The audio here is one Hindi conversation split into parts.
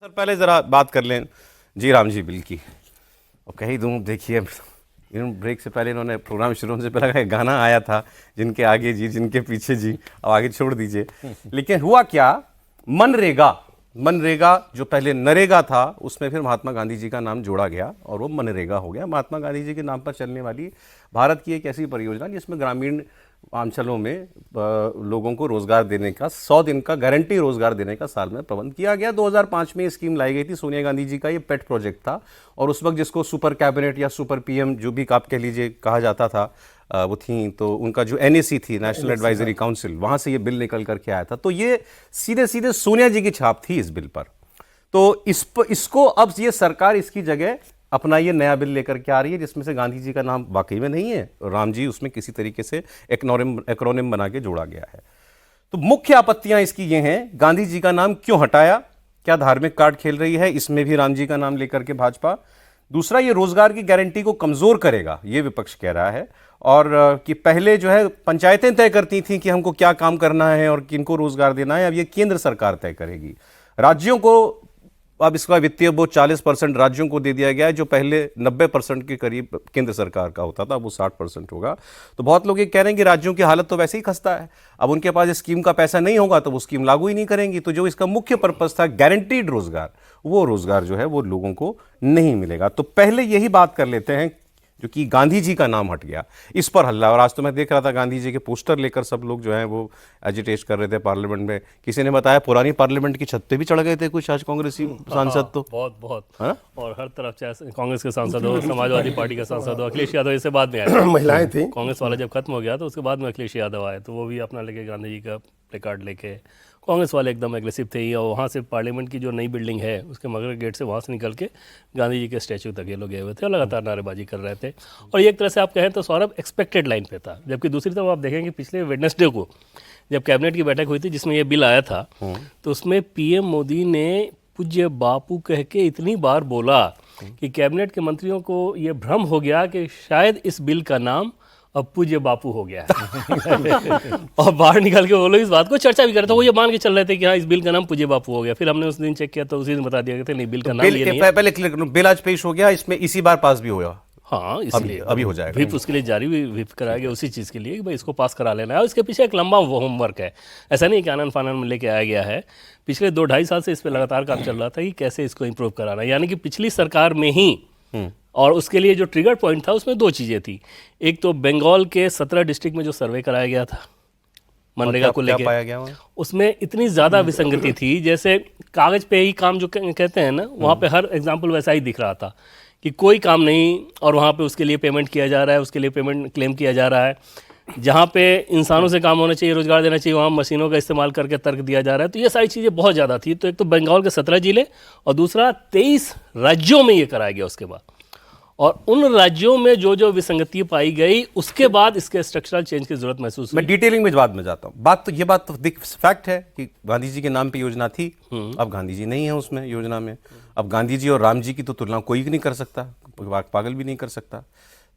सर पहले ज़रा बात कर लें जी राम जी बिल की। और कही दूँ देखिए इन ब्रेक से पहले इन्होंने प्रोग्राम शुरू होने से पहले का एक गाना आया था, जिनके आगे जी जिनके पीछे जी, अब आगे छोड़ दीजिए। लेकिन हुआ क्या, मनरेगा मनरेगा जो पहले नरेगा था उसमें फिर महात्मा गांधी जी का नाम जोड़ा गया और वो मनरेगा हो गया। महात्मा गांधी जी के नाम पर चलने वाली भारत की एक ऐसी परियोजना जिसमें ग्रामीण अंचलों में लोगों को रोजगार देने का 100 दिन का गारंटी रोजगार देने का साल में प्रबंध किया गया। 2005 में ये स्कीम लाई गई थी, सोनिया गांधी जी का ये पेट प्रोजेक्ट था। और उस वक्त जिसको सुपर कैबिनेट या सुपर पीएम जो भी आप कह लीजिए कहा जाता था, वो थी तो उनका जो एनएसी थी, नेशनल एडवाइजरी काउंसिल, वहां से ये बिल निकल करके आया था। तो ये सीधे सीधे सोनिया जी की छाप थी इस बिल पर। तो इसको अब ये सरकार इसकी जगह अपना ये नया बिल लेकर के आ रही है जिसमें से गांधी जी का नाम वाकई में नहीं है, राम जी उसमें किसी तरीके से एक्रोनिम बना के जोड़ा गया है। तो मुख्य आपत्तियां इसकी ये हैं, गांधी जी का नाम क्यों हटाया, क्या धार्मिक कार्ड खेल रही है, इसमें भी राम जी का नाम लेकर के भाजपा। दूसरा, ये रोजगार की गारंटी को कमजोर करेगा, ये विपक्ष कह रहा है। और कि पहले जो है पंचायतें तय करती थी कि हमको क्या काम करना है और किनको रोजगार देना है, अब ये केंद्र सरकार तय करेगी। राज्यों को अब इसका वित्तीय बोझ 40% राज्यों को दे दिया गया है, जो पहले 90% के करीब केंद्र सरकार का होता था, वो 60% होगा। तो बहुत लोग ये कह रहे हैं कि राज्यों की हालत तो वैसे ही खस्ता है, अब उनके पास स्कीम का पैसा नहीं होगा तो वो स्कीम लागू ही नहीं करेंगी। तो जो इसका मुख्य पर्पस था गारंटीड रोजगार, वो रोजगार जो है वो लोगों को नहीं मिलेगा। तो पहले यही बात कर लेते हैं जो कि गांधी जी का नाम हट गया, इस पर हल्ला। और आज तो मैं देख रहा था गांधी जी के पोस्टर लेकर सब लोग जो हैं वो एजिटेट कर रहे थे पार्लियामेंट में। किसी ने बताया पुरानी पार्लियामेंट की छत पे भी चढ़ गए थे कुछ आज कांग्रेसी सांसद। तो बहुत है? और हर तरफ चाहे कांग्रेस के सांसद हो, समाजवादी पार्टी के सांसद हो, अखिलेश यादव इससे बाद में आए। महिलाएं थी, कांग्रेस वाला जब खत्म हो गया तो उसके बाद में अखिलेश यादव आए, तो वो भी अपना लेके गांधी जी का प्ले कार्ड लेके, कांग्रेस वाले एकदम एग्रेसिव थे ही। और वहाँ से पार्लियामेंट की जो नई बिल्डिंग है उसके मगर गेट से वहाँ से निकल के गांधी जी के स्टैचू तक ये लोग गए हुए थे और लगातार नारेबाजी कर रहे थे। और एक तरह से आप कहें तो सौरभ एक्सपेक्टेड लाइन पे था। जबकि दूसरी तरफ आप देखेंगे पिछले वेडनेसडे को जब कैबिनेट की बैठक हुई थी जिसमें ये बिल आया था, तो उसमें पीएम मोदी ने पूज्य बापू कह के इतनी बार बोला कि कैबिनेट के मंत्रियों को ये भ्रम हो गया कि शायद इस बिल का नाम अब पूज्य बापू हो गया है। और बाहर निकल के वो लोग इस बात को चर्चा भी कर रहे थे, वो ये मान के चल रहे थे कि हाँ इस बिल का नाम पूज्य बापू हो गया। फिर हमने उस दिन चेक किया तो उसी दिन बता दिया कि नहीं बिल का नाम ये नहीं है। पहले क्लियर करूं, बिल आज पेश हो गया, इसमें इसी बार पास भी होगा। हाँ, इसलिए अभी हो जाएगा। व्हिप उसके लिए जारी व्हिप कराया गया उसी चीज़ के लिए कि भाई इसको पास करा लेना है। और इसके पीछे एक लंबा होमवर्क है, ऐसा नहीं कि आनंद फानंद में लेके आया गया है। पिछले 2-2.5 साल से इस पर लगातार काम चल रहा था कि कैसे इसको इम्प्रूव कराना, यानी कि पिछली सरकार में ही। और उसके लिए जो ट्रिगर पॉइंट था उसमें 2 चीज़ें थी। एक तो बंगाल के 17 डिस्ट्रिक्ट में जो सर्वे कराया गया था मनरेगा को लेकर, पाया गया उसमें इतनी ज़्यादा विसंगति थी। जैसे कागज़ पे ही काम जो कहते हैं ना, वहाँ पे हर एग्जाम्पल वैसा ही दिख रहा था कि कोई काम नहीं और वहाँ पे उसके लिए पेमेंट किया जा रहा है, उसके लिए पेमेंट क्लेम किया जा रहा है। जहाँ पे इंसानों से काम होना चाहिए, रोजगार देना चाहिए, वहाँ मशीनों का इस्तेमाल करके तर्क दिया जा रहा है। तो ये सारी चीज़ें बहुत ज़्यादा थी। तो एक तो बंगाल के 17 जिले और दूसरा 23 राज्यों में ये कराया गया उसके बाद। और उन राज्यों में जो जो विसंगति पाई गई उसके बाद इसके स्ट्रक्चरल चेंज की जरूरत महसूस हुई। मैं डिटेलिंग में बाद में जाता हूँ। ये बात तो फैक्ट है कि गांधी जी के नाम पे योजना थी, अब गांधी जी नहीं है उसमें योजना में। अब गांधी जी और राम जी की तो तुलना कोई नहीं कर सकता, पागल भी नहीं कर सकता।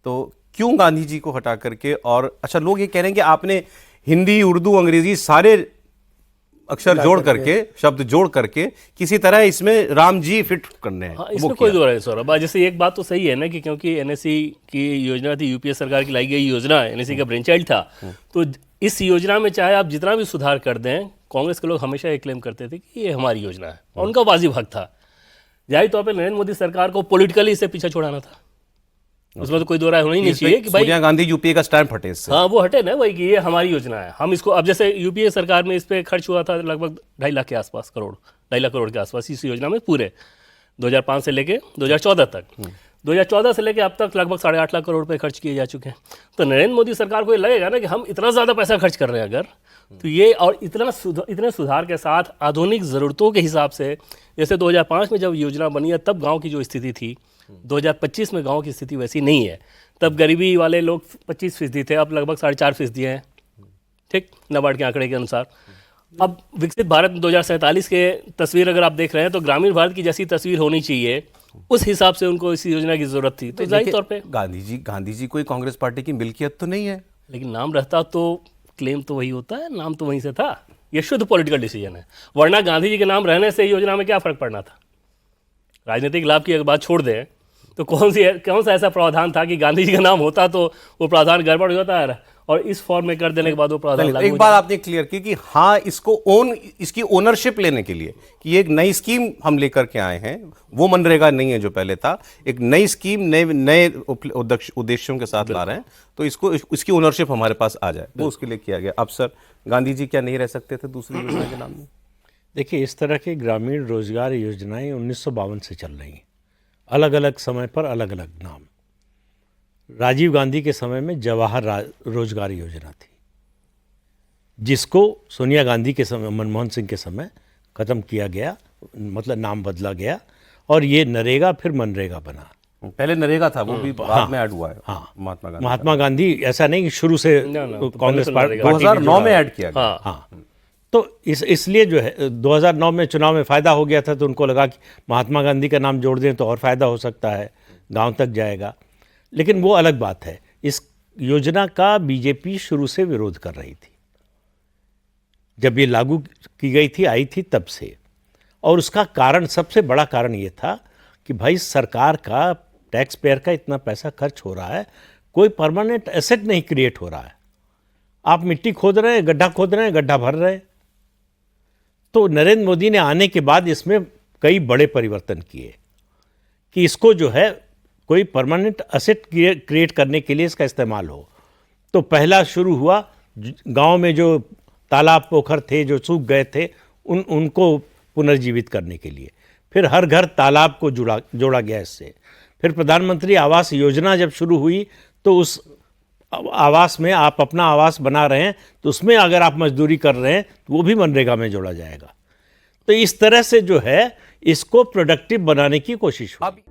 तो क्यों गांधी जी को हटा करके, और अच्छा लोग ये कह रहे हैं कि आपने हिंदी, उर्दू, अंग्रेजी सारे अक्षर जोड़ करके, शब्द जोड़ करके किसी तरह इसमें राम जी फिट करने हैं। हाँ, इसमें कोई दो राय सौरभ। जैसे एक बात तो सही है ना कि क्योंकि एनएससी की योजना थी, यूपीए सरकार की लाई गई योजना, एनएससी का ब्रेन चाइल्ड था। तो इस योजना में चाहे आप जितना भी सुधार कर दें, कांग्रेस के लोग हमेशा ये क्लेम करते थे कि ये हमारी योजना है और उनका वाजिब हक था। जाहिर तौर पर नरेंद्र मोदी सरकार को पॉलिटिकली इससे पीछे छुड़ाना था, उसमें तो कोई दो राय होना ही नहीं चाहिए कि भाई सोनिया गांधी यूपीए का स्टैंप हटे इससे। हाँ, वो हटे ना भाई कि ये हमारी योजना है, हम इसको। अब जैसे यूपीए सरकार में इस पे खर्च हुआ था लगभग 2.5 लाख के आसपास करोड़, 2.5 लाख करोड़ के आसपास इस योजना में पूरे 2005 से लेके 2014 तक। 2014 से लेके अब तक लगभग 8.5 लाख करोड़ रुपए खर्च किए जा चुके हैं। तो नरेंद्र मोदी सरकार को ये लगेगा ना कि हम इतना ज़्यादा पैसा खर्च कर रहे हैं अगर, तो ये और इतने सुधार के साथ आधुनिक ज़रूरतों के हिसाब से, जैसे 2005 में जब योजना बनी है तब गाँव की जो स्थिति थी, 2025 में गाँव की स्थिति वैसी नहीं है। तब गरीबी वाले लोग 25% थे, अब लगभग 4.5% हैं, ठीक, नाबार्ड के आंकड़े के अनुसार। अब विकसित भारत 2047 के तस्वीर अगर आप देख रहे हैं तो ग्रामीण भारत की जैसी तस्वीर होनी चाहिए, उस हिसाब से उनको इस योजना की जरूरत थी। तो जाहिर तौर पे गांधी जी कोई कांग्रेस पार्टी की मिल्कियत तो नहीं है, लेकिन नाम रहता तो क्लेम तो वही होता है, नाम तो वहीं से था। ये शुद्ध पॉलिटिकल डिसीजन है, वरना गांधी जी के नाम रहने से योजना में क्या फर्क पड़ना था। राजनीतिक लाभ की अगर बात छोड़ दें तो कौन सा ऐसा प्रावधान था कि गांधी जी का नाम होता तो वो प्रावधान गड़बड़ हो जाता है और इस फॉर्म में कर देने के बाद वो प्रावधान लागू एक बात आपने क्लियर की कि हाँ इसकी ओनरशिप लेने के लिए कि ये एक नई स्कीम हम लेकर के आए हैं, वो मनरेगा नहीं है जो पहले था, एक नई स्कीम नए उद्देश्यों के साथ ला रहे हैं, तो इसकी ओनरशिप हमारे पास आ जाए, वो उसके लिए किया गया। अब सर, गांधी जी क्या नहीं रह सकते थे दूसरी योजना के नाम में? देखिए, इस तरह की ग्रामीण रोजगार योजनाएं 1952 से चल रही हैं, अलग अलग समय पर अलग अलग नाम। राजीव गांधी के समय में जवाहर रोजगार योजना थी, जिसको सोनिया गांधी के समय, मनमोहन सिंह के समय ख़त्म किया गया, मतलब नाम बदला गया, और ये नरेगा फिर मनरेगा बना। पहले नरेगा था, वो भी बाद में ऐड हुआ है। हाँ, महात्मा गांधी ऐसा नहीं कि शुरू से कांग्रेस पार्टी 2009 में ऐड किया गया। हाँ, तो इसलिए जो है 2009 में चुनाव में फ़ायदा हो गया था, तो उनको लगा कि महात्मा गांधी का नाम जोड़ दें तो और फ़ायदा हो सकता है, गांव तक जाएगा। लेकिन वो अलग बात है। इस योजना का बीजेपी शुरू से विरोध कर रही थी, जब ये लागू की गई थी, आई थी तब से। और उसका कारण, सबसे बड़ा कारण ये था कि भाई सरकार का, टैक्स पेयर का इतना पैसा खर्च हो रहा है, कोई परमानेंट एसेट नहीं क्रिएट हो रहा है। आप मिट्टी खोद रहे हैं, गड्ढा खोद रहे हैं, गड्ढा भर रहे हैं। तो नरेंद्र मोदी ने आने के बाद इसमें कई बड़े परिवर्तन किए कि इसको जो है कोई परमानेंट एसेट क्रिएट करने के लिए इसका इस्तेमाल हो। तो पहला शुरू हुआ गांव में जो तालाब पोखर थे जो सूख गए थे, उनको पुनर्जीवित करने के लिए। फिर हर घर तालाब को जोड़ा गया इससे। फिर प्रधानमंत्री आवास योजना जब शुरू हुई, तो उस आवास में आप अपना आवास बना रहे हैं, तो उसमें अगर आप मजदूरी कर रहे हैं तो वो भी मनरेगा में जोड़ा जाएगा। तो इस तरह से जो है इसको प्रोडक्टिव बनाने की कोशिश हुई।